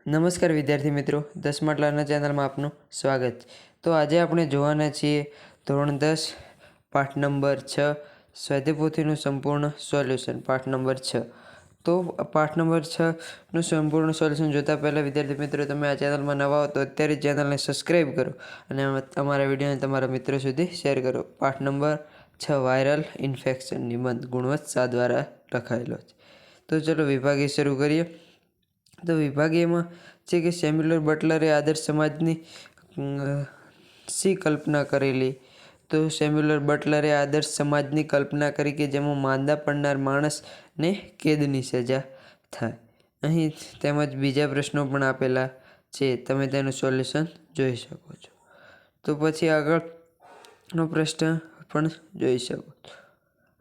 નમસ્કાર વિદ્યાર્થી મિત્રો, 10મા ક્લાસના ચેનલમાં આપનું સ્વાગત છે। તો આજે આપણે જોવાના છીએ ધોરણ 10 પાઠ નંબર 6 સ્વાધ્યાય પોથીનું સંપૂર્ણ સોલ્યુશન પાઠ નંબર 6। તો પાઠ નંબર 6નું સંપૂર્ણ સોલ્યુશન જોતા પહેલાં વિદ્યાર્થી મિત્રો, તમે આ ચેનલમાં નવા હો તો અત્યારે ચેનલને સબસ્ક્રાઈબ કરો અને અમારા વિડીયોને તમારા મિત્રો સુધી શેર કરો। પાઠ નંબર 6 વાયરલ ઇન્ફેક્શન નિબંધ ગુણવંત શાહ દ્વારા લખાયેલો છે। તો ચલો વિભાગે શરૂ કરીએ। તો વિભાગીયમાં છે કે સેમ્યુઅલ બટલરે આદર્શ સમાજની શી કલ્પના કરેલી? તો સેમ્યુઅલ બટલરે આદર્શ સમાજની કલ્પના કરી કે જેમાં માંદા પડનાર માણસને કેદની સજા થાય। અહીં તેમજ બીજા પ્રશ્નો પણ આપેલા છે, તમે તેનું સોલ્યુશન જોઈ શકો છો। તો પછી આગળનો પ્રશ્ન પણ જોઈ શકો છો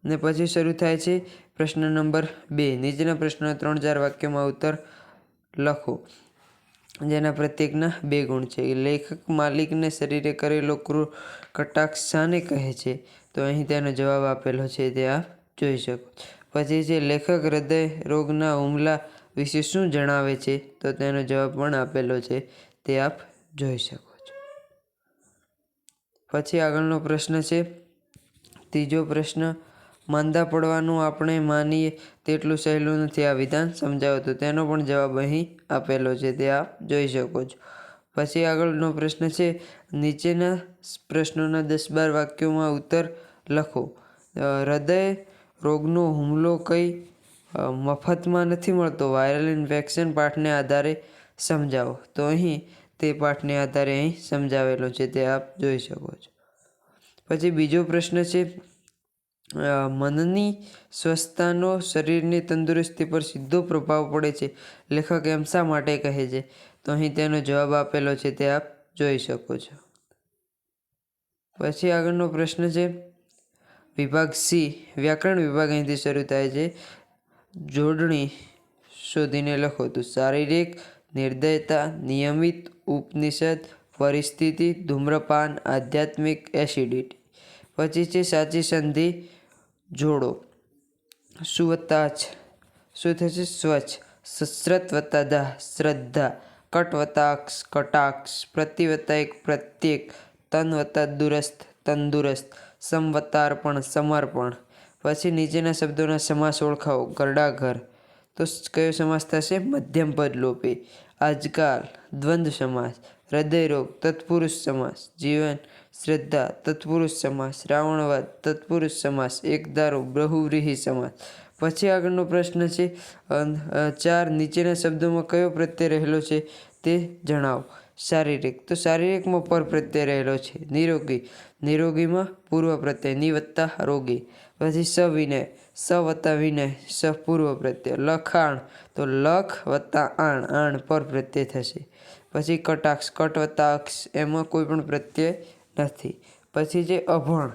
ને પછી શરૂ થાય છે પ્રશ્ન નંબર 2। નીચેના પ્રશ્નોના 3-4 વાક્યોમાં ઉત્તર લખો, જેના પ્રત્યેકના 2 ગુણ છે। લેખક માલિકને શરીરે કરેલો ક્રૂર કટાક્ષ શાને કહે છે? તો અહીં તેનો જવાબ આપેલો છે, તે આપ જોઈ શકો। પછી છે લેખક હૃદય રોગના હુમલા વિશે શું જણાવે છે? તો તેનો જવાબ પણ આપેલો છે, તે આપ જોઈ શકો છો। પછી આગળનો પ્રશ્ન છે ત્રીજો પ્રશ્ન, માંદા પડવાનું આપણે માનીએ તેટલું સહેલું નથી, આ વિધાન સમજાવો। તો તેનો પણ જવાબ અહીં આપેલો છે, તે આપ જોઈ શકો છો। પછી આગળનો પ્રશ્ન છે નીચેના પ્રશ્નોના 10-12 વાક્યોમાં ઉત્તર લખો। હૃદય રોગનો હુમલો કઈ મફતમાં નથી મળતો, વાયરલ ઇન્ફેક્શન પાઠને આધારે સમજાવો। તો અહીં તે પાઠને આધારે અહીં સમજાવેલો છે, તે આપ જોઈ શકો છો। પછી બીજો પ્રશ્ન છે મનની સ્વસ્થતાનો શરીરની તંદુરસ્તી પર સીધો પ્રભાવ પડે છે, લેખક એમ શા માટે કહે છે? તો અહીં તેનો જવાબ આપેલો છે, તે આપ જોઈ શકો છો। પછી આગળનો પ્રશ્ન છે વિભાગ સી વ્યાકરણ વિભાગ, અહીંથી શરૂ થાય છે। જોડણી શોધીને લખો। તો શારીરિક, નિર્દયતા, નિયમિત, ઉપનિષદ, પરિસ્થિતિ, ધૂમ્રપાન, આધ્યાત્મિક, એસિડિટી। પછી છે સાચી સંધિ જોડો। સુ વત્તા ચ શું થશે? સ્વચ્છ। સશ્રત વત્તા દા શ્રદ્ધા। કટ વત્તા અક્ષ કટાક્ષ। પ્રતિ વત્તા એક પ્રત્યેક। તન વત્તા દુરસ્થ તંદુરસ્ત। સમ વત્તા અર્પણ સમર્પણ। પછી નીચેના શબ્દોના સમાસ ઓળખાવો। ઘરડાઘર તો કયો સમાસ થશે? મધ્યમ પદ લોપી। આજકાલ દ્વંદ્વ સમાસ। હૃદયરોગ તત્પુરુષ સમાસ। જીવન શ્રદ્ધા તત્પુરુષ સમાસ। રાવણવધ તત્પુરુષ સમાસ। એકધારો બહુવ્રીહી સમાસ। પછી આગળનો પ્રશ્ન છે 4 નીચેના શબ્દોમાં કયો પ્રત્યય રહેલો છે તે જણાવો। શારીરિક તો શારીરિકમાં પર પ્રત્યય રહેલો છે। નિરોગી નિરોગીમાં પૂર્વ પ્રત્યય ની વત્તા રોગી। પછી સવિનય સ વત્તા વિનય સ પૂર્વ પ્રત્યય। લખાણ તો લખ વત્તા આણ આણ પર પ્રત્યય થશે। પછી કટાક્ષ કટ વત્તા અક્ષ, એમાં કોઈ પણ પ્રત્યય નથી। પછી જે અભણ,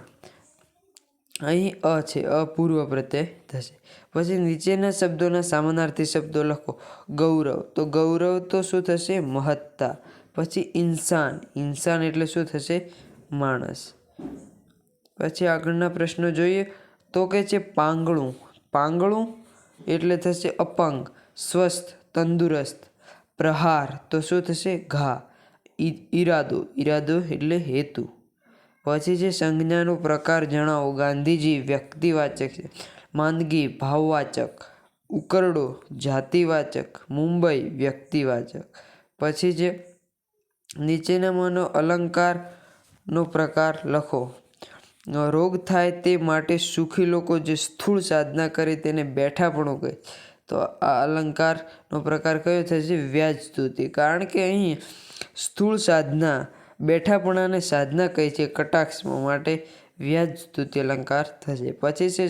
અહીં અ છે, અપૂર્વ પ્રત્યય થશે। પછી નીચેના શબ્દોના સમાનાર્થી શબ્દો લખો। ગૌરવ તો ગૌરવ તો શું થશે? મહત્તા। પછી ઇન્સાન ઇન્સાન એટલે શું થશે? માણસ। પછી આગળના પ્રશ્નો જોઈએ તો કે છે પાંગળું પાંગળું એટલે થશે અપંગ। સ્વસ્થ તંદુરસ્ત। પ્રહાર તો શું થશે? ઘા। ઈરાદો ઈરાદો એટલે હેતુ। પછી જે સંજ્ઞાનો પ્રકાર જણાવો। ગાંધીજી વ્યક્તિવાચક છે। માંદગી ભાવવાચક। ઉકરડો જાતિવાચક। મુંબઈ વ્યક્તિવાચક। પછી જે નીચેનામાંનો અલંકારનો પ્રકાર લખો। રોગ થાય તે માટે સુખી લોકો જે સ્થૂળ સાધના કરે તેને બેઠાપણું કહે। તો આ અલંકારનો પ્રકાર કયો થશે? વ્યાજસ્તુતિ, કારણ કે અહીં સ્થૂળ સાધના બેઠાપણાને સાધના કહે છે કટાક્ષમાં, માટે વ્યાજસ્તુતિ અલંકાર થશે। પછી છે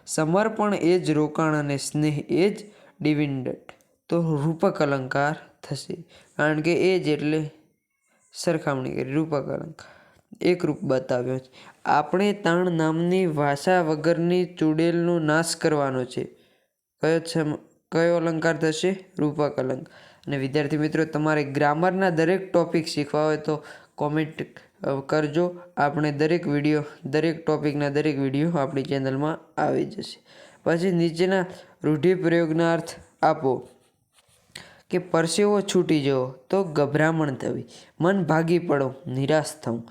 સમર્પણ એ જ રોકાણ અને સ્નેહ એ જ ડિવિડન્ડ, તો રૂપક અલંકાર થશે, કારણ કે એ જ એટલે સરખામણી કરી રૂપક અલંકાર એકરૂપ બતાવ્યો છે। આપણે તાણ નામની ભાષા વગરની ચૂડેલનો નાશ કરવાનો છે, કયો અલંકાર થશે? રૂપક અલંકાર। અને વિદ્યાર્થી મિત્રો, તમારે ગ્રામરના દરેક ટોપિક શીખવા હોય તો કોમેન્ટ કરજો। આપણે દરેક ટોપિકના દરેક વિડીયો આપણી ચેનલમાં આવી જશે। પછી નીચેના રૂઢિપ્રયોગના અર્થ આપો કે પરસેવો છૂટી જવો તો ગભરામણ થવી, મન ભાગી પડો નિરાશ થવું,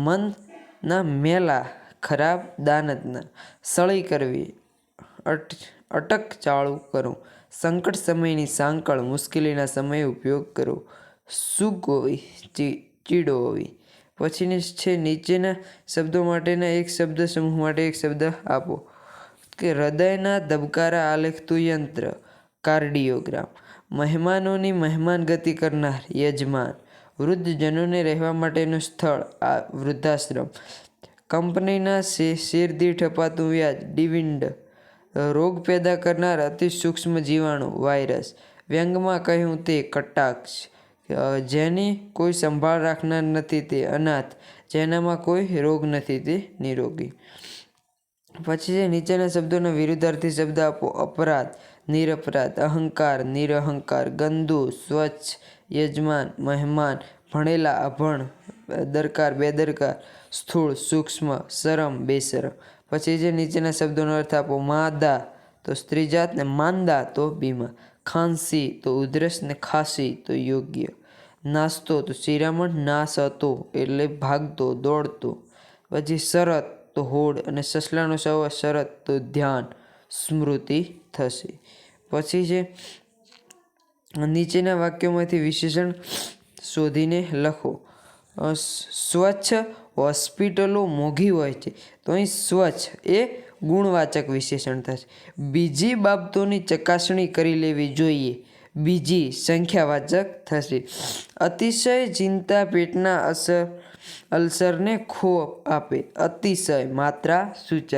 મનના મેલા ખરાબ દાનતના, સળી કરવી અટક ચાળું કરવું, સંકટ સમયની સાંકળ મુશ્કેલીના સમયે ઉપયોગ કરવો, સુખ હોવી ચીડો હોવી. પછીની છે નીચેના શબ્દો માટેના એક શબ્દ સમૂહ માટે એક શબ્દ આપો. કે હૃદયના ધબકારા આલેખતું યંત્ર કાર્ડિયોગ્રામ, મહેમાનોની મહેમાન ગતિ કરનાર યજમાન, વૃદ્ધજનોને રહેવા માટેનું સ્થળ વૃદ્ધાશ્રમ, કંપનીના શેરદીઠ અપાતું વ્યાજ ડિવિડન્ડ, રોગ પેદા કરનાર અતિ સૂક્ષ્મ જીવાણુ વાયરસ, વ્યંગમાં કહ્યું તે કટાક્ષ, જેની કોઈ સંભાળ રાખનાર નથી તે અનાથ, જેનામાં કોઈ રોગ નથી તે નિરોગી. પછી છે નીચેના શબ્દોના વિરુદ્ધાર્થી શબ્દ આપો. અપરાધ નિરપરાધ, અહંકાર નિરહંકાર, ગંદુ સ્વચ્છ, યજમાન મહેમાન, ભણેલા અભણ, દરકાર બેદરકાર, સ્થૂળ સૂક્ષ્મ, શરમ બેશરમ. પછી છે નીચેના શબ્દોનો અર્થ આપો. માદા તો સ્ત્રીજાત ને માંદા તો બીમાર, ખાંસી તો ઉધરસ ને ખાંસી તો યોગ્ય, નાસ્તો તો શિરામણ, નાશ હતો એટલે ભાગતો દોડતો. પછી શરત તો હોડ અને સસલાનો સવા શરત તો ધ્યાન સ્મૃતિ થશે. પછી છે નીચેના વાક્યોમાંથી વિશેષણ શોધીને લખો. સ્વચ્છ હોસ્પિટલો મોંઘી હોય છે તો અહીં સ્વચ્છ એ ગુણવાચક વિશેષણ થશે. બીજી બાબતોની ચકાસણી કરી લેવી જોઈએ, બીજી સંખ્યાવાચક થશે. અતિશય ચિંતા પેટના અલ્સરને ખો આપે, અતિશય માત્રા સૂચક.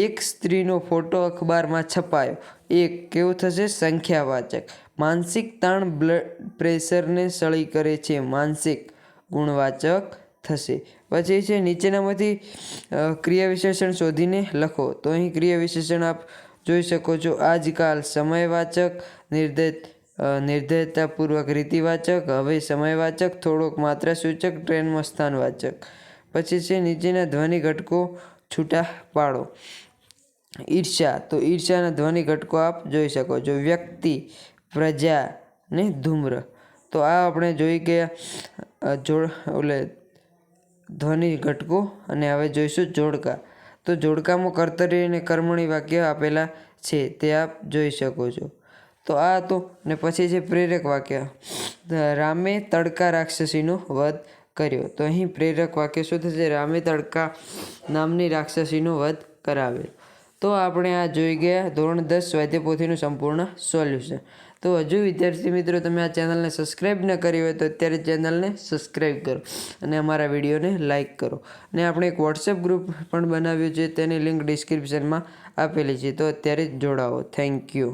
એક સ્ત્રીનો ફોટો અખબારમાં છપાયો, એક કેવું થશે સંખ્યાવાચક. માનસિક તાણ બ્લડ પ્રેશરને સળી કરે છે, માનસિક ગુણવાચક થશે. પછી છે નીચેનામાંથી ક્રિયા વિશેષણ શોધીને લખો. તો અહીં ક્રિયા વિશેષણ આપ જોઈ શકો છો. આજકાલ સમયવાચક, નિર્દયતાપૂર્વક રીતિવાચક, હવે સમયવાચક, થોડોક માત્રા સૂચક, ટ્રેનમાં સ્થાનવાચક. પછી છે નીચેના ધ્વનિ ઘટકો છૂટા પાડો. ઈર્ષ્યા તો ઈર્ષ્યાના ધ્વનિ ઘટકો આપ જોઈ શકો છો. વ્યક્તિ, પ્રજા ને ધૂમ્ર. તો આ આપણે જોઈ ગયા ધ્વનિ ઘટકો. અને હવે જોઈશું જોડકા. તો જોડકામાં કર્તરી અને કર્મણી વાક્ય આપેલા છે તે આપ જોઈ શકો છો. તો આ હતું. ને પછી છે પ્રેરક વાક્ય. રામે તડકા રાક્ષસીનો વધ કર્યો. તો અહીં પ્રેરક વાક્ય શું થશે? રામે તડકા નામની રાક્ષસીનો વધ કરાવ્યો. તો આપણે આ જોઈ ગયા ધોરણ 10 સ્વાધ્યાય પોથીનું સંપૂર્ણ સોલ્યુશન. તો હજુ વિદ્યાર્થી મિત્રો તમે આ ચેનલને સબસ્ક્રાઈબ ન કરી હોય તો અત્યારે ચેનલને સબસ્ક્રાઈબ કરો અને અમારા વિડીયોને લાઇક કરો. અને આપણે એક વોટ્સએપ ગ્રુપ પણ બનાવ્યું છે, તેની લિંક ડિસ્ક્રિપ્શનમાં આપેલી છે. તો અત્યારે જ જોડાઓ. Thank you.